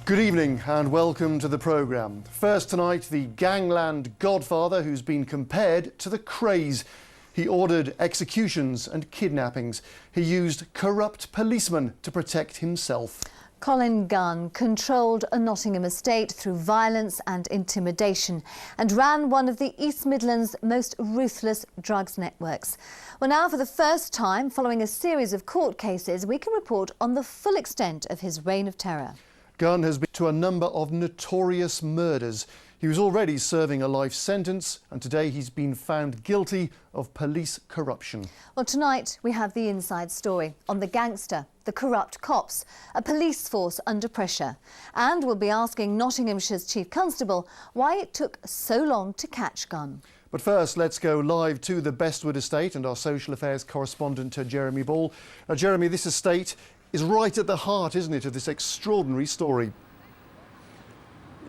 Good evening and welcome to the programme. First tonight, the gangland godfather who's been compared to the Krays. He ordered executions and kidnappings. He used corrupt policemen to protect himself. Colin Gunn controlled a Nottingham estate through violence and intimidation and ran one of the East Midlands' most ruthless drugs networks. Well, now for the first time, following a series of court cases, we can report on the full extent of his reign of terror. Gunn has been to a number of notorious murders. He was already serving a life sentence and today he's been found guilty of police corruption. Well, tonight we have the inside story on the gangster, the corrupt cops, a police force under pressure. And we'll be asking Nottinghamshire's Chief Constable why it took so long to catch Gunn. But first, let's go live to the Bestwood estate and our social affairs correspondent, Jeremy Ball. Now, Jeremy, this estate is right at the heart, isn't it, of this extraordinary story?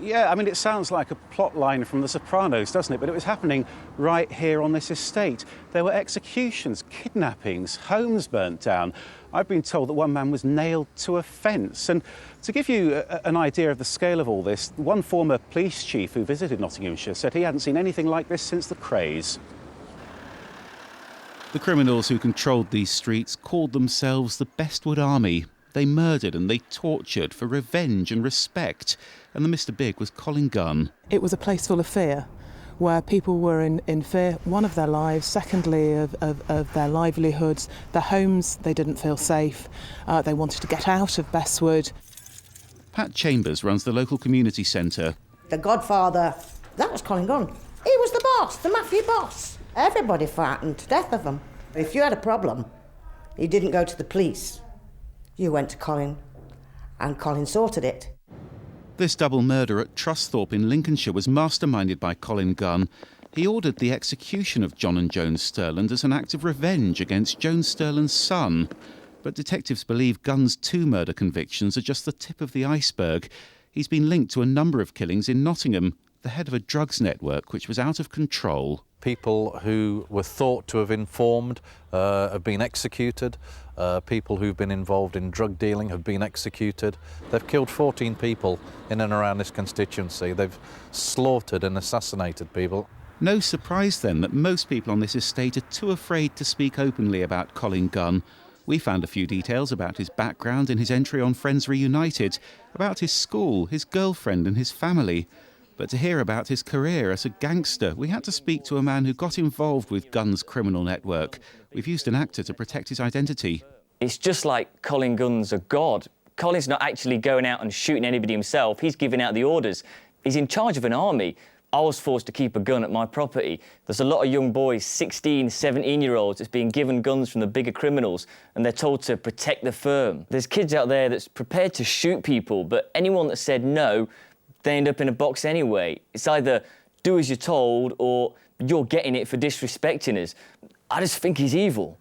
Yeah, I mean, it sounds like a plot line from The Sopranos, doesn't it? But it was happening right here on this estate. There were executions, kidnappings, homes burnt down. I've been told that one man was nailed to a fence. And to give you an idea of the scale of all this, one former police chief who visited Nottinghamshire said he hadn't seen anything like this since the Krays. The criminals who controlled these streets called themselves the Bestwood Army. They murdered and they tortured for revenge and respect. And the Mr Big was Colin Gunn. It was a place full of fear, where people were in fear, one, of their lives, secondly, of their livelihoods, their homes. They didn't feel safe. They wanted to get out of Bestwood. Pat Chambers runs the local community centre. The godfather, that was Colin Gunn. He was the boss, the mafia boss. Everybody frightened to death of him. If you had a problem, you didn't go to the police. You went to Colin, and Colin sorted it. This double murder at Trusthorpe in Lincolnshire was masterminded by Colin Gunn. He ordered the execution of John and Joan Sterland as an act of revenge against Joan Sterland's son. But detectives believe Gunn's 2 murder convictions are just the tip of the iceberg. He's been linked to a number of killings in Nottingham, the head of a drugs network which was out of control. People who were thought to have informed have been executed. People who've been involved in drug dealing have been executed. They've killed 14 people in and around this constituency. They've slaughtered and assassinated people. No surprise then that most people on this estate are too afraid to speak openly about Colin Gunn. We found a few details about his background in his entry on Friends Reunited, about his school, his girlfriend and his family. But to hear about his career as a gangster, we had to speak to a man who got involved with Gunn's criminal network. We've used an actor to protect his identity. It's just like Colin Gunn's a god. Colin's not actually going out and shooting anybody himself. He's giving out the orders. He's in charge of an army. I was forced to keep a gun at my property. There's a lot of young boys, 16, 17-year-olds, that's being given guns from the bigger criminals, and they're told to protect the firm. There's kids out there that's prepared to shoot people, but anyone that said no, they end up in a box anyway. It's either do as you're told or you're getting it for disrespecting us. I just think he's evil.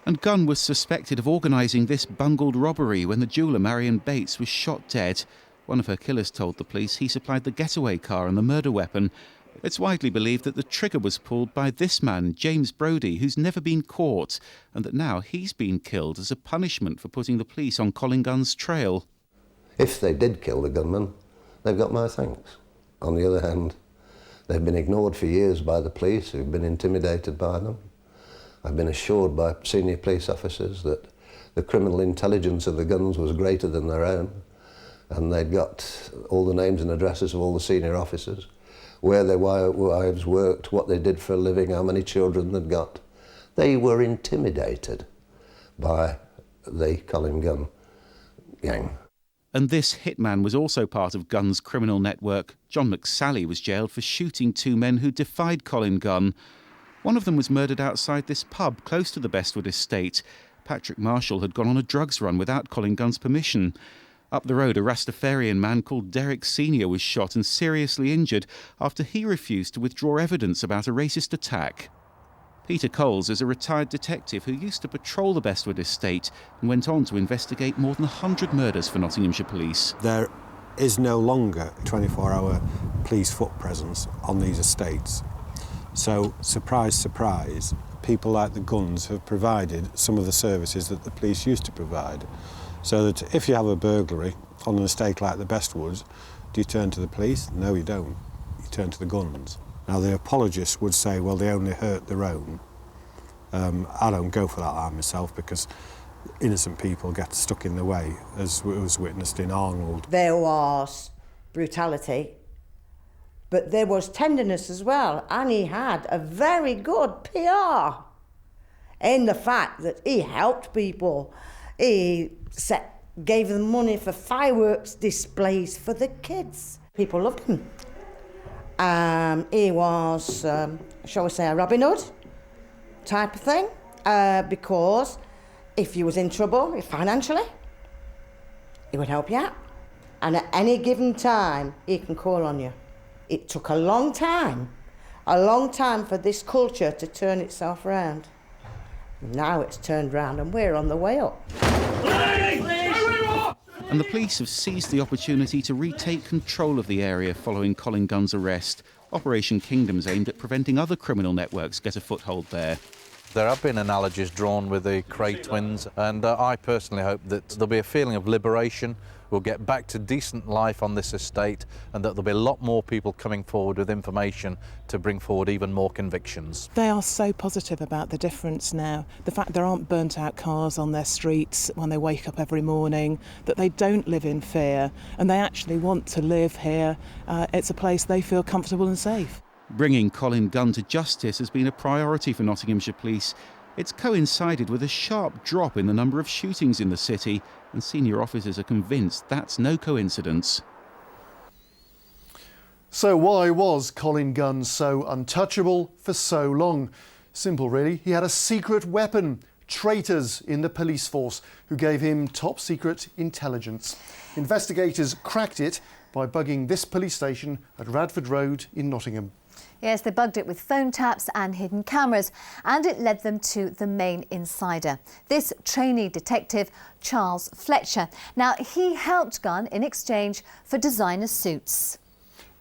And Gunn was suspected of organising this bungled robbery when the jeweller Marion Bates was shot dead. One of her killers told the police he supplied the getaway car and the murder weapon. It's widely believed that the trigger was pulled by this man, James Brodie, who's never been caught, and that now he's been killed as a punishment for putting the police on Colin Gunn's trail. If they did kill the gunman, they've got my thanks. On the other hand, they've been ignored for years by the police, who've been intimidated by them. I've been assured by senior police officers that the criminal intelligence of the Gunns was greater than their own, and they'd got all the names and addresses of all the senior officers, where their wives worked, what they did for a living, how many children they'd got. They were intimidated by the Colin Gunn gang. And this hitman was also part of Gunn's criminal network. John McSally was jailed for shooting 2 men who defied Colin Gunn. One of them was murdered outside this pub close to the Bestwood estate. Patrick Marshall had gone on a drugs run without Colin Gunn's permission. Up the road, a Rastafarian man called Derek Sr. was shot and seriously injured after he refused to withdraw evidence about a racist attack. Peter Coles is a retired detective who used to patrol the Bestwood estate and went on to investigate more than 100 murders for Nottinghamshire Police. There is no longer a 24-hour police foot presence on these estates. So, surprise, surprise, people like the Gunns have provided some of the services that the police used to provide. So that if you have a burglary on an estate like the Bestwoods, do you turn to the police? No, you don't. You turn to the guns. Now, the apologists would say, well, they only hurt their own. I don't go for that line myself because innocent people get stuck in the way, as was witnessed in Arnold. There was brutality, but there was tenderness as well, and he had a very good PR in the fact that he helped people. He gave them money for fireworks displays for the kids. People loved him. He was, shall we say, a Robin Hood type of thing, because if you was in trouble financially, he would help you out. And at any given time, he can call on you. It took a long time for this culture to turn itself around. Now it's turned round and we're on the way up. And the police have seized the opportunity to retake control of the area following Colin Gunn's arrest. Operation Kingdom's aimed at preventing other criminal networks get a foothold there. There have been analogies drawn with the Krays twins, and I personally hope that there'll be a feeling of liberation. We'll get back to decent life on this estate, and that there'll be a lot more people coming forward with information to bring forward even more convictions. They are so positive about the difference now. The fact there aren't burnt out cars on their streets when they wake up every morning, that they don't live in fear, and they actually want to live here. It's a place they feel comfortable and safe. Bringing Colin Gunn to justice has been a priority for Nottinghamshire Police. It's coincided with a sharp drop in the number of shootings in the city, and senior officers are convinced that's no coincidence. So why was Colin Gunn so untouchable for so long? Simple really, he had a secret weapon. Traitors in the police force who gave him top secret intelligence. Investigators cracked it by bugging this police station at Radford Road in Nottingham. Yes, they bugged it with phone taps and hidden cameras, and it led them to the main insider, this trainee detective, Charles Fletcher. Now, he helped Gunn in exchange for designer suits.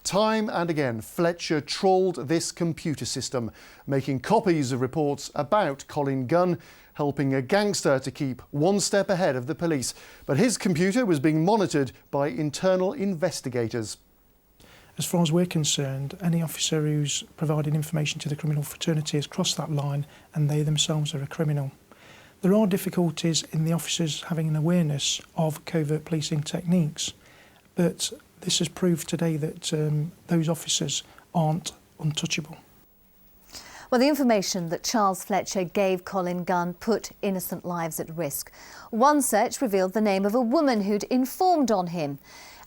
Time and again, Fletcher trawled this computer system, making copies of reports about Colin Gunn, helping a gangster to keep one step ahead of the police. But his computer was being monitored by internal investigators. As far as we're concerned, any officer who's providing information to the criminal fraternity has crossed that line, and they themselves are a criminal. There are difficulties in the officers having an awareness of covert policing techniques, but this has proved today that those officers aren't untouchable. Well, the information that Charles Fletcher gave Colin Gunn put innocent lives at risk. One search revealed the name of a woman who'd informed on him.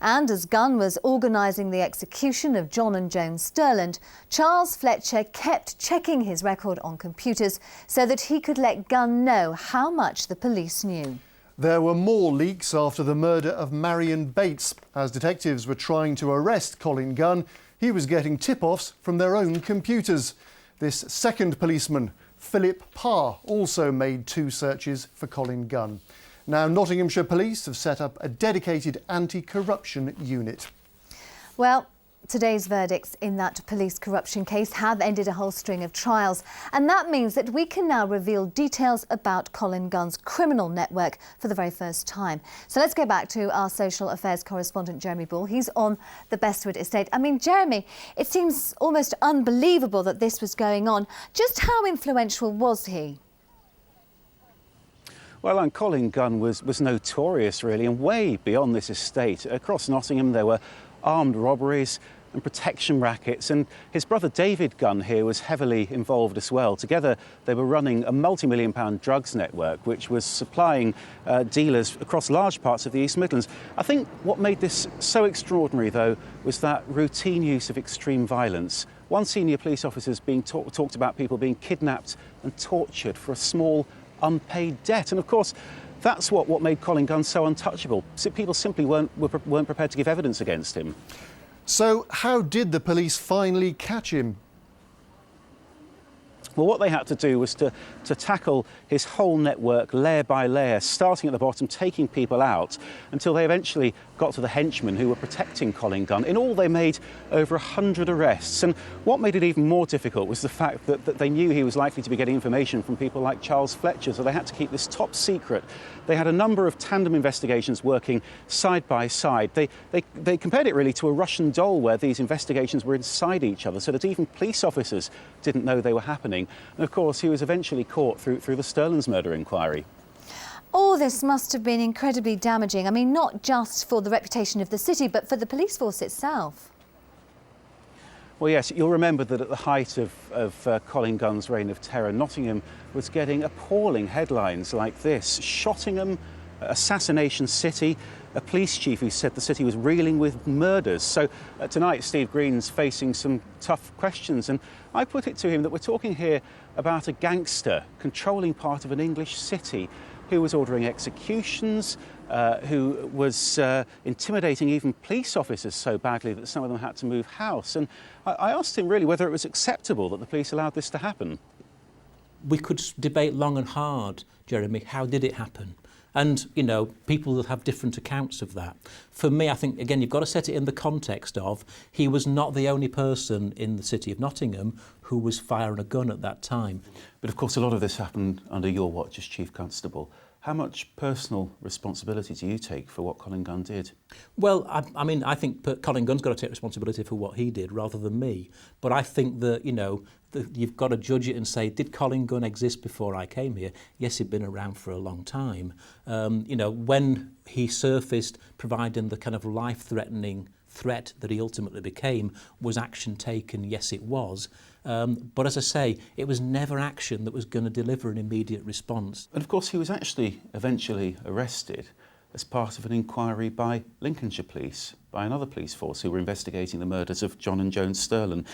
And as Gunn was organising the execution of John and Joan Sterland, Charles Fletcher kept checking his record on computers so that he could let Gunn know how much the police knew. There were more leaks after the murder of Marion Bates. As detectives were trying to arrest Colin Gunn, he was getting tip-offs from their own computers. This second policeman, Philip Parr, also made 2 searches for Colin Gunn. Now, Nottinghamshire Police have set up a dedicated anti-corruption unit. Well, today's verdicts in that police corruption case have ended a whole string of trials, and that means that we can now reveal details about Colin Gunn's criminal network for the very first time. So let's go back to our social affairs correspondent, Jeremy Ball. He's on the Bestwood estate. I mean, Jeremy, it seems almost unbelievable that this was going on. Just how influential was he? Well, and Colin Gunn was notorious, really, and way beyond this estate. Across Nottingham, there were armed robberies and protection rackets, and his brother David Gunn here was heavily involved as well. Together, they were running a multi-million-pound drugs network, which was supplying dealers across large parts of the East Midlands. I think what made this so extraordinary, though, was that routine use of extreme violence. One senior police officer is being talked about people being kidnapped and tortured for a small unpaid debt, and of course that's what made Colin Gunn so untouchable. People simply weren't prepared to give evidence against him. So how did the police finally catch him? Well, what they had to do was to tackle his whole network layer by layer, starting at the bottom, taking people out, until they eventually got to the henchmen who were protecting Colin Gunn. In all, they made over 100 arrests. And what made it even more difficult was the fact that they knew he was likely to be getting information from people like Charles Fletcher, so they had to keep this top secret. They had a number of tandem investigations working side by side. They compared it really to a Russian doll, where these investigations were inside each other, so that even police officers didn't know they were happening. And of course, he was eventually caught through the Sterling's murder inquiry. All this must have been incredibly damaging. I mean, not just for the reputation of the city, but for the police force itself. Well, yes, you'll remember that at the height of Colin Gunn's reign of terror, Nottingham was getting appalling headlines like this: Shottingham, assassination city, a police chief who said the city was reeling with murders. So tonight, Steve Green's facing some tough questions, and I put it to him that we're talking here about a gangster controlling part of an English city, who was ordering executions, who was intimidating even police officers so badly that some of them had to move house. And I asked him really whether it was acceptable that the police allowed this to happen. We could debate long and hard, Jeremy, how did it happen? And, you know, people will have different accounts of that. For me, I think, again, you've got to set it in the context of he was not the only person in the city of Nottingham who was firing a gun at that time. But of course, a lot of this happened under your watch as Chief Constable. How much personal responsibility do you take for what Colin Gunn did? Well, I mean, I think Colin Gunn's got to take responsibility for what he did rather than me. But I think that, you know, you've got to judge it and say, did Colin Gunn exist before I came here? Yes, he'd been around for a long time. You know, when he surfaced, providing the kind of life-threatening threat that he ultimately became, was action taken? Yes, it was. But as I say, it was never action that was going to deliver an immediate response. And of course, he was actually eventually arrested as part of an inquiry by Lincolnshire Police, by another police force who were investigating the murders of John and Joan Sterling.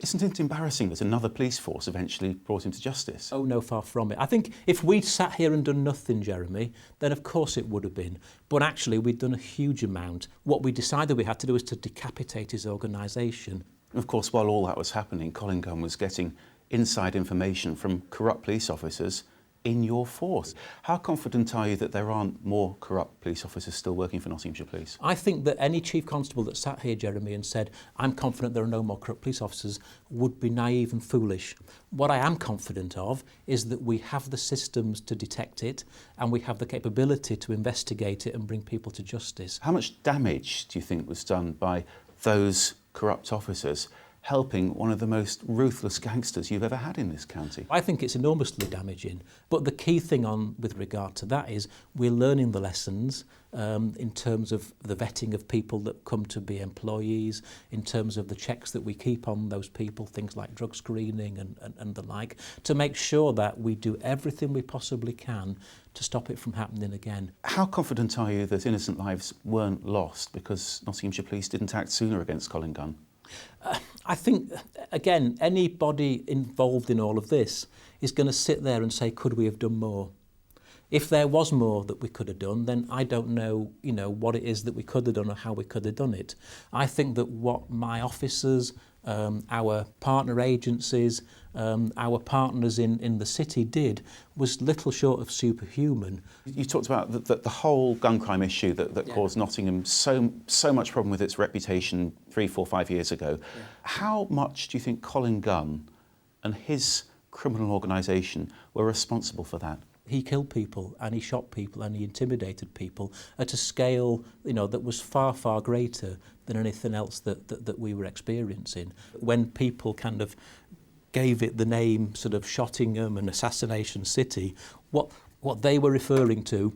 Isn't it embarrassing that another police force eventually brought him to justice? Oh, no, far from it. I think if we'd sat here and done nothing, Jeremy, then of course it would have been. But actually, we'd done a huge amount. What we decided we had to do was to decapitate his organisation. Of course, while all that was happening, Colin Gunn was getting inside information from corrupt police officers in your force. How confident are you that there aren't more corrupt police officers still working for Nottinghamshire Police? I think that any Chief Constable that sat here, Jeremy, and said, I'm confident there are no more corrupt police officers, would be naive and foolish. What I am confident of is that we have the systems to detect it, and we have the capability to investigate it and bring people to justice. How much damage do you think was done by those corrupt officers helping one of the most ruthless gangsters you've ever had in this county? I think it's enormously damaging. But the key thing with regard to that is we're learning the lessons in terms of the vetting of people that come to be employees, in terms of the checks that we keep on those people, things like drug screening and the like, to make sure that we do everything we possibly can to stop it from happening again. How confident are you that innocent lives weren't lost because Nottinghamshire Police didn't act sooner against Colin Gunn? I think, again, anybody involved in all of this is going to sit there and say, could we have done more? If there was more that we could have done, then I don't know, you know, what it is that we could have done or how we could have done it. I think that what my officers, our partner agencies, our partners in the city did was little short of superhuman. You talked about the whole gun crime issue that caused Nottingham so much problem with its reputation 3, 4, 5 years ago. Yeah. How much do you think Colin Gunn and his criminal organisation were responsible for that? He killed people and he shot people and he intimidated people at a scale, you know, that was far, far greater than anything else that we were experiencing. When people kind of gave it the name sort of Shottingham and Assassination City, what they were referring to,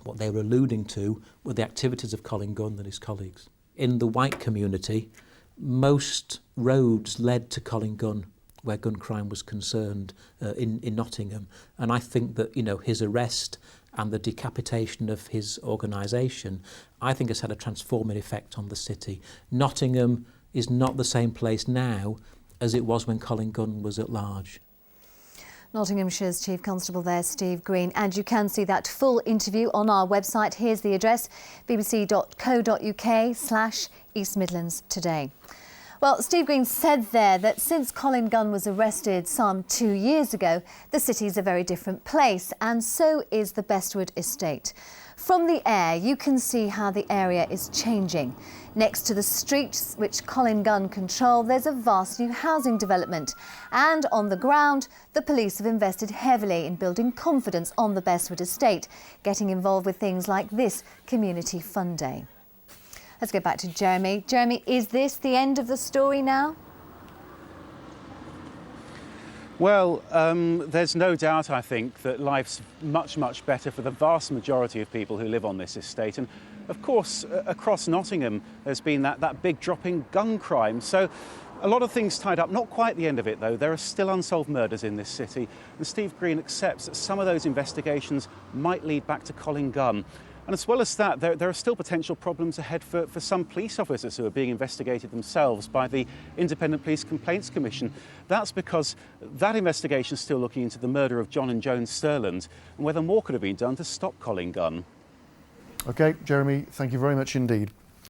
what they were alluding to, were the activities of Colin Gunn and his colleagues. In the white community, most roads led to Colin Gunn, where gun crime was concerned in Nottingham. And I think that, you know, his arrest and the decapitation of his organisation, I think has had a transforming effect on the city. Nottingham is not the same place now as it was when Colin Gunn was at large. Nottinghamshire's Chief Constable there, Steve Green. And you can see that full interview on our website. Here's the address, bbc.co.uk/East Midlands Today. Well, Steve Green said there that since Colin Gunn was arrested some 2 years ago, the city's a very different place, and so is the Bestwood estate. From the air, you can see how the area is changing. Next to the streets which Colin Gunn controlled, there's a vast new housing development. And on the ground, the police have invested heavily in building confidence on the Bestwood estate, getting involved with things like this Community Fun Day. Let's go back to Jeremy. Jeremy, is this the end of the story now? Well, there's no doubt, I think, that life's much, much better for the vast majority of people who live on this estate. And, of course, across Nottingham, there's been that big drop in gun crime. So a lot of things tied up. Not quite the end of it, though. There are still unsolved murders in this city. And Steve Green accepts that some of those investigations might lead back to Colin Gunn. And as well as that, there are still potential problems ahead for some police officers who are being investigated themselves by the Independent Police Complaints Commission. That's because that investigation is still looking into the murder of John and Joan Sterland and whether more could have been done to stop Colin Gunn. OK, Jeremy, thank you very much indeed.